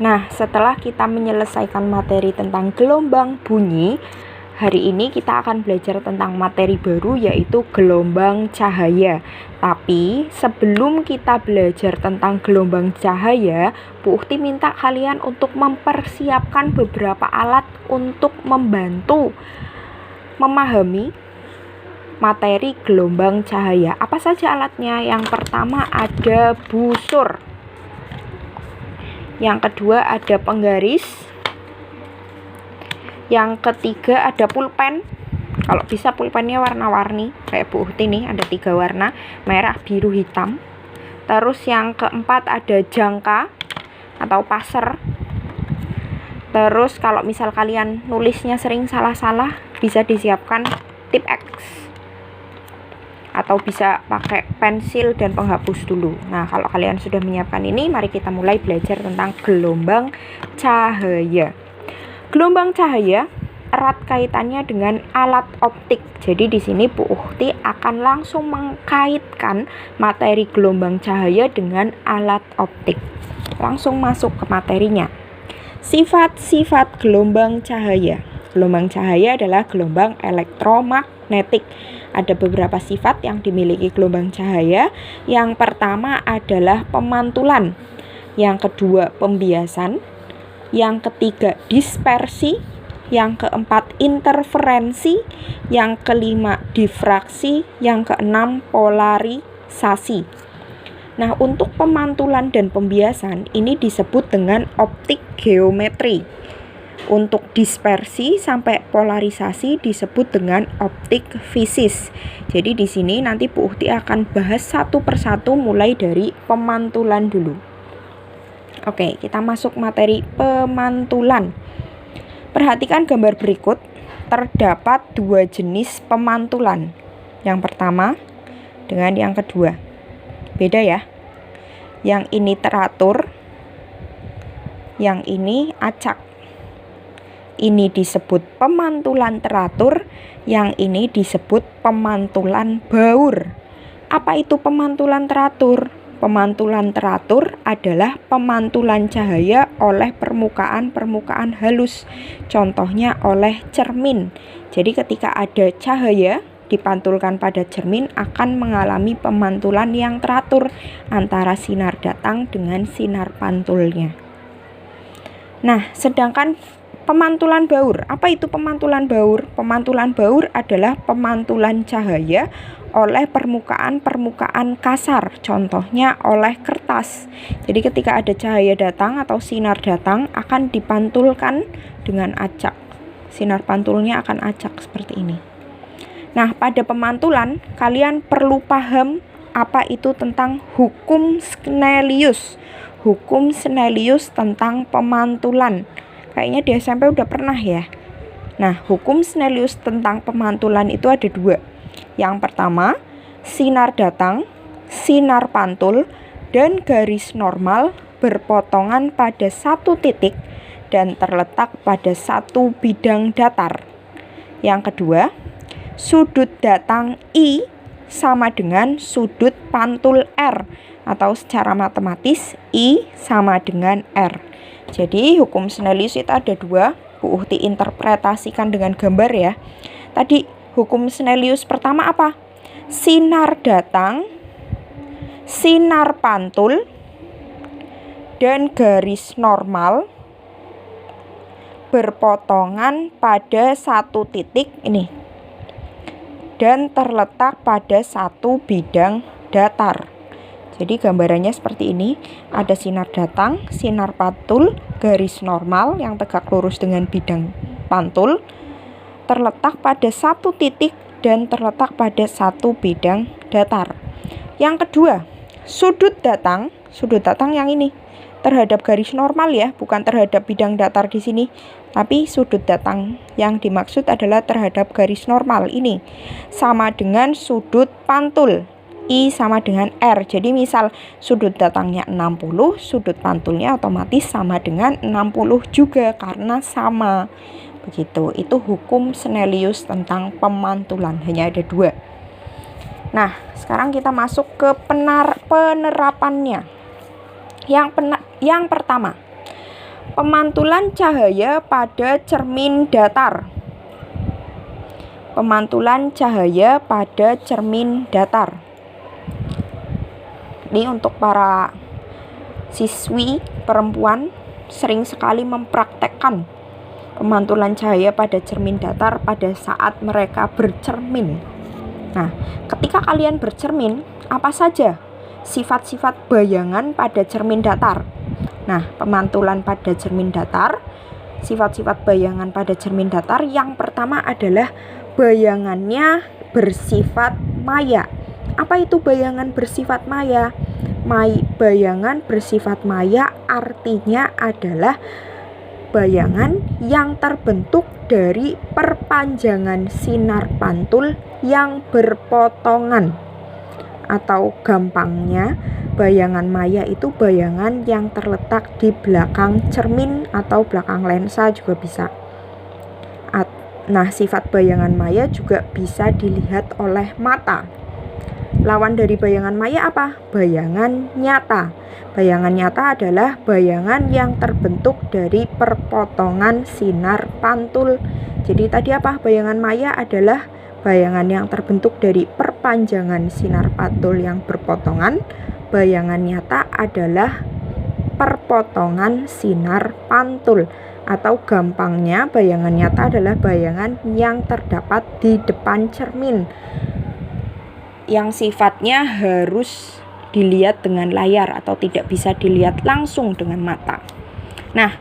Nah, setelah kita menyelesaikan materi tentang gelombang bunyi, hari ini kita akan belajar tentang materi baru yaitu gelombang cahaya. Tapi sebelum kita belajar tentang gelombang cahaya, Bu Ukti minta kalian untuk mempersiapkan beberapa alat untuk membantu memahami materi gelombang cahaya. Apa saja alatnya? Yang pertama ada busur. Yang kedua ada penggaris. Yang ketiga ada pulpen. Kalau bisa pulpennya warna-warni kayak Bu Ukti nih, ada 3 warna, merah, biru, hitam. Terus yang keempat ada jangka atau paser. Terus kalau misal kalian nulisnya sering salah-salah, bisa disiapkan tip X atau bisa pakai pensil dan penghapus dulu. Nah, kalau kalian sudah menyiapkan ini, mari kita mulai belajar tentang gelombang cahaya. Gelombang cahaya erat kaitannya dengan alat optik. Jadi di sini Bu Ukti akan langsung mengkaitkan materi gelombang cahaya dengan alat optik. Langsung masuk ke materinya. Sifat-sifat gelombang cahaya. Gelombang cahaya adalah gelombang elektromagnetik. Ada beberapa sifat yang dimiliki gelombang cahaya. Yang pertama adalah pemantulan. Yang kedua pembiasan. Yang ketiga dispersi. Yang keempat interferensi. Yang kelima difraksi. Yang keenam polarisasi. Nah, untuk pemantulan dan pembiasan ini disebut dengan optik geometri. Untuk dispersi sampai polarisasi disebut dengan optik fisis. Jadi di sini nanti Bu Ukti akan bahas satu persatu mulai dari pemantulan dulu. Oke, kita masuk materi pemantulan. Perhatikan gambar berikut. Terdapat 2 jenis pemantulan. Yang pertama dengan yang kedua. Beda ya. Yang ini teratur, yang ini acak. Ini disebut pemantulan teratur, yang ini disebut pemantulan baur. Apa itu pemantulan teratur? Pemantulan teratur adalah pemantulan cahaya oleh permukaan-permukaan halus. Contohnya oleh cermin. Jadi ketika ada cahaya dipantulkan pada cermin akan mengalami pemantulan yang teratur antara sinar datang dengan sinar pantulnya. Nah, sedangkan pemantulan baur. Apa itu pemantulan baur? Pemantulan baur adalah pemantulan cahaya oleh permukaan-permukaan kasar. Contohnya oleh kertas. Jadi ketika ada cahaya datang atau sinar datang akan dipantulkan dengan acak. Sinar pantulnya akan acak seperti ini. Nah, pada pemantulan kalian perlu paham apa itu tentang hukum Snellius. Hukum Snellius tentang pemantulan. Kayaknya di SMP udah pernah ya. Nah, hukum Snellius tentang pemantulan itu ada 2. Yang pertama, sinar datang, sinar pantul, dan garis normal berpotongan pada satu titik dan terletak pada satu bidang datar. Yang kedua, sudut datang I sama dengan sudut pantul R, atau secara matematis I sama dengan R. Jadi hukum Snellius itu ada 2. Bu Ukti interpretasikan dengan gambar ya. Tadi hukum Snellius pertama apa? Sinar datang, sinar pantul, dan garis normal berpotongan pada satu titik ini dan terletak pada satu bidang datar. Jadi gambarannya seperti ini. Ada sinar datang, sinar pantul, garis normal yang tegak lurus dengan bidang pantul, terletak pada satu titik dan terletak pada satu bidang datar. Yang kedua, sudut datang yang ini terhadap garis normal ya, bukan terhadap bidang datar di sini. Tapi sudut datang yang dimaksud adalah terhadap garis normal ini. Sama dengan sudut pantul. I sama dengan R. Jadi misal sudut datangnya 60, sudut pantulnya otomatis sama dengan 60 juga karena sama. Begitu. Itu hukum Snellius tentang pemantulan. Hanya ada 2. Nah, sekarang kita masuk ke penerapannya. Yang pertama, Pemantulan cahaya pada cermin datar. Pemantulan cahaya pada cermin datar. Ini untuk para siswi perempuan sering sekali mempraktekkan pemantulan cahaya pada cermin datar pada saat mereka bercermin. Nah, ketika kalian bercermin, apa saja sifat-sifat bayangan pada cermin datar? Nah, pemantulan pada cermin datar, sifat-sifat bayangan pada cermin datar yang pertama adalah bayangannya bersifat maya. Apa itu bayangan bersifat maya? Bayangan bersifat maya artinya adalah bayangan yang terbentuk dari perpanjangan sinar pantul yang berpotongan. Atau gampangnya, bayangan maya itu bayangan yang terletak di belakang cermin atau belakang lensa juga bisa. Nah, sifat bayangan maya juga bisa dilihat oleh mata. Lawan dari bayangan maya apa? Bayangan nyata. Bayangan nyata adalah bayangan yang terbentuk dari perpotongan sinar pantul. Jadi tadi apa? Bayangan maya adalah bayangan yang terbentuk dari perpanjangan sinar pantul yang berpotongan. Bayangan nyata adalah perpotongan sinar pantul. Atau gampangnya, bayangan nyata adalah bayangan yang terdapat di depan cermin, yang sifatnya harus dilihat dengan layar atau tidak bisa dilihat langsung dengan mata. Nah,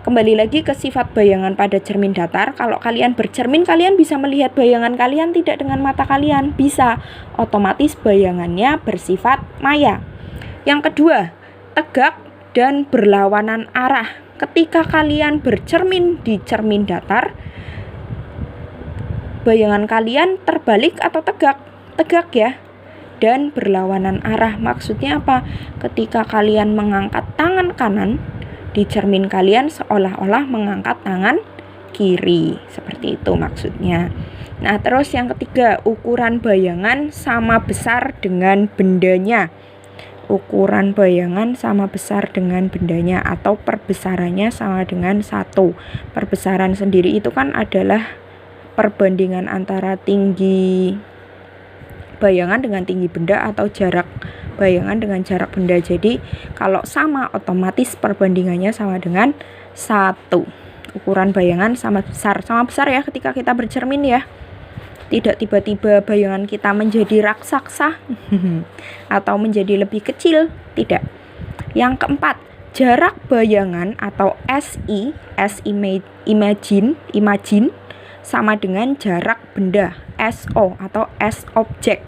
kembali lagi ke sifat bayangan pada cermin datar. Kalau kalian bercermin, kalian bisa melihat bayangan kalian tidak dengan mata kalian. Bisa, otomatis bayangannya bersifat maya. Yang kedua, tegak dan berlawanan arah. Ketika kalian bercermin di cermin datar, bayangan kalian terbalik atau tegak? Tegak ya. Dan berlawanan arah. Maksudnya apa? Ketika kalian mengangkat tangan kanan, di cermin kalian seolah-olah mengangkat tangan kiri. Seperti itu maksudnya. Nah, terus yang ketiga, ukuran bayangan sama besar dengan bendanya. Ukuran bayangan sama besar dengan bendanya atau perbesarannya sama dengan 1. Perbesaran sendiri itu kan adalah perbandingan antara tinggi bayangan dengan tinggi benda atau jarak bayangan dengan jarak benda. Jadi kalau sama, otomatis perbandingannya sama dengan 1. Ukuran bayangan sama besar ya ketika kita bercermin ya. Tidak tiba-tiba bayangan kita menjadi raksasa atau menjadi lebih kecil, tidak. Yang keempat, jarak bayangan atau SI, imagine sama dengan jarak benda, SO atau S object.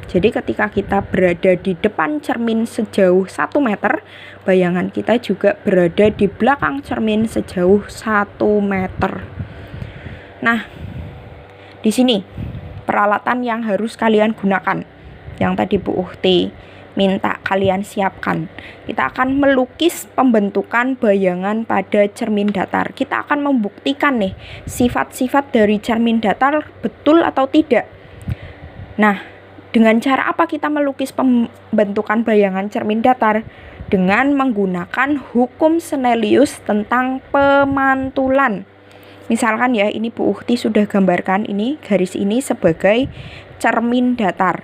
Jadi ketika kita berada di depan cermin sejauh 1 meter, bayangan kita juga berada di belakang cermin sejauh 1 meter. Nah, di sini peralatan yang harus kalian gunakan, yang tadi Bu Uhti minta kalian siapkan. Kita akan melukis pembentukan bayangan pada cermin datar. Kita akan membuktikan nih sifat-sifat dari cermin datar betul atau tidak. Nah, dengan cara apa kita melukis pembentukan bayangan cermin datar? Dengan menggunakan hukum Snellius tentang pemantulan. Misalkan ya, ini Bu Uhti sudah gambarkan ini garis ini sebagai cermin datar.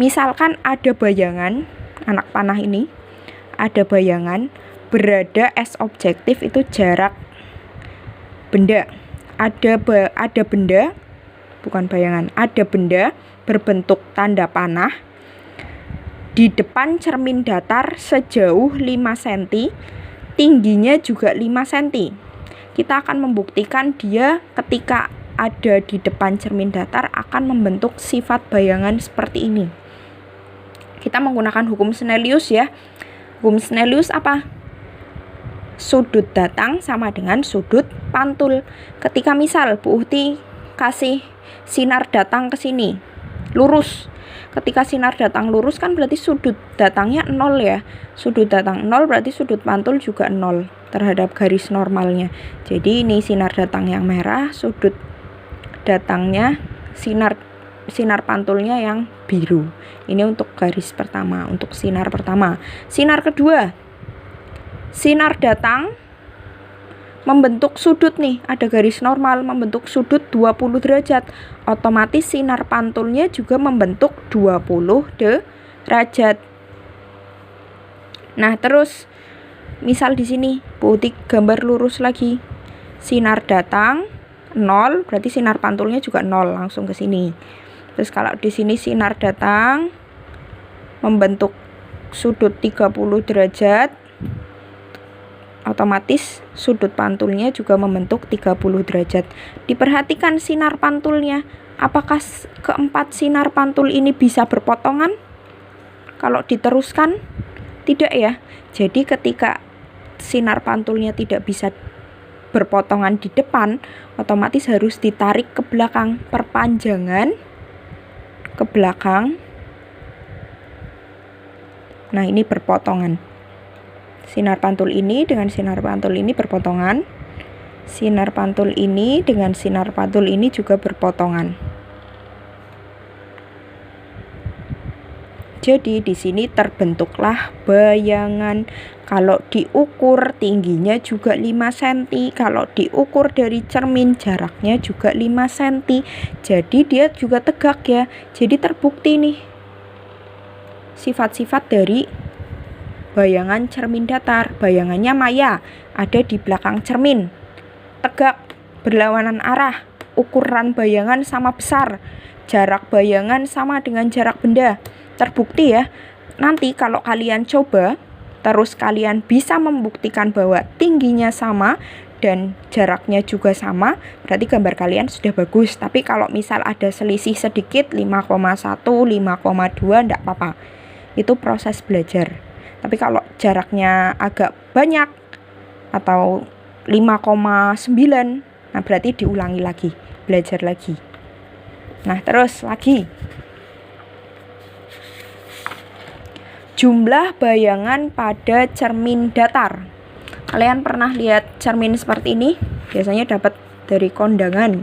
Misalkan ada bayangan, anak panah ini, ada bayangan berada S objektif itu jarak benda. Ada benda, bukan bayangan, ada benda berbentuk tanda panah di depan cermin datar sejauh 5 cm, tingginya juga 5 cm. Kita akan membuktikan dia ketika ada di depan cermin datar akan membentuk sifat bayangan seperti ini. Kita menggunakan hukum Snellius ya. Hukum Snellius apa? Sudut datang sama dengan sudut pantul. Ketika misal Bu Uhti kasih sinar datang ke sini, lurus. Ketika sinar datang lurus kan berarti sudut datangnya 0 ya. Sudut datang 0 berarti sudut pantul juga 0 terhadap garis normalnya. Jadi ini sinar datang yang merah, sudut datangnya sinar pantulnya yang biru. Ini untuk garis pertama, untuk sinar pertama. Sinar kedua, Sinar datang membentuk sudut nih, ada garis normal membentuk sudut 20 derajat. Otomatis sinar pantulnya juga membentuk 20 derajat. Nah, terus misal di sini putih gambar lurus lagi. Sinar datang 0, berarti sinar pantulnya juga 0, langsung ke sini. Terus kalau di sini sinar datang membentuk sudut 30 derajat, otomatis sudut pantulnya juga membentuk 30 derajat. Diperhatikan sinar pantulnya. Apakah keempat sinar pantul ini bisa berpotongan? Kalau diteruskan, tidak ya. Jadi ketika sinar pantulnya tidak bisa berpotongan di depan, otomatis harus ditarik ke belakang. Perpanjangan ke belakang. Nah, ini berpotongan. Sinar pantul ini dengan sinar pantul ini berpotongan. Sinar pantul ini dengan sinar pantul ini juga berpotongan. Jadi di sini terbentuklah bayangan. Kalau diukur tingginya juga 5 cm. Kalau diukur dari cermin jaraknya juga 5 cm. Jadi dia juga tegak ya. Jadi terbukti nih sifat-sifat dari bayangan cermin datar. Bayangannya maya, ada di belakang cermin. Tegak, berlawanan arah. Ukuran bayangan sama besar. Jarak bayangan sama dengan jarak benda. Terbukti ya. Nanti kalau kalian coba, terus kalian bisa membuktikan bahwa tingginya sama dan jaraknya juga sama, berarti gambar kalian sudah bagus. Tapi kalau misal ada selisih sedikit 5,1, 5,2 enggak apa-apa. Itu proses belajar. Tapi kalau jaraknya agak banyak atau 5,9, nah berarti diulangi lagi, belajar lagi. Nah, terus lagi. Jumlah bayangan pada cermin datar. Kalian pernah lihat cermin seperti ini? Biasanya dapat dari kondangan.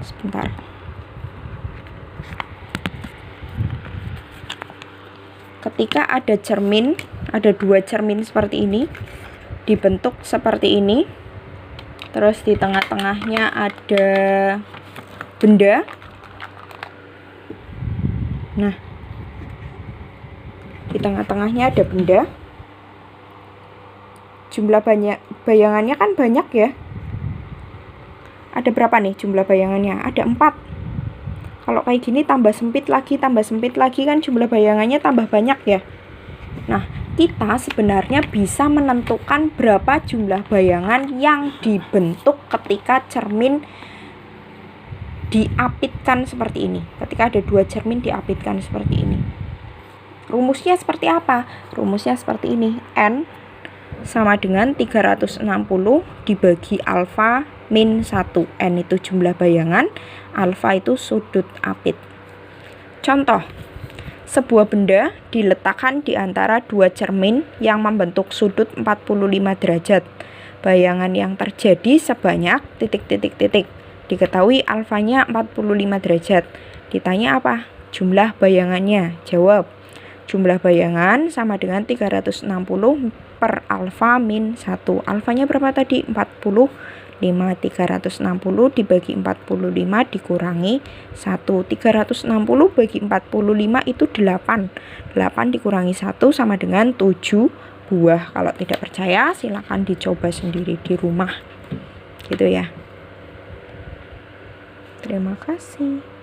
Sebentar. Ketika ada cermin, ada 2 cermin seperti ini, dibentuk seperti ini. Terus di tengah-tengahnya ada benda. Nah, di tengah-tengahnya ada benda. Jumlah bayangannya kan banyak ya. Ada berapa nih jumlah bayangannya? Ada 4. Kalau kayak gini tambah sempit lagi kan jumlah bayangannya tambah banyak ya. Nah, kita sebenarnya bisa menentukan berapa jumlah bayangan yang dibentuk ketika cermin diapitkan seperti ini. Ketika ada 2 cermin diapitkan seperti ini. Rumusnya seperti apa? Rumusnya seperti ini. N sama dengan 360 dibagi alfa min 1. N itu jumlah bayangan, alfa itu sudut apit. Contoh, sebuah benda diletakkan di antara 2 cermin yang membentuk sudut 45 derajat. Bayangan yang terjadi sebanyak titik-titik-titik. Diketahui alfanya 45 derajat. Ditanya apa? Jumlah bayangannya. Jawab. Jumlah bayangan sama dengan 360 per alfa min 1. Alfanya berapa tadi? 45. 360 dibagi 45 dikurangi 1. 360 bagi 45 itu 8. 8 dikurangi 1 sama dengan 7 buah. Kalau tidak percaya silakan dicoba sendiri di rumah. Gitu ya. Terima kasih.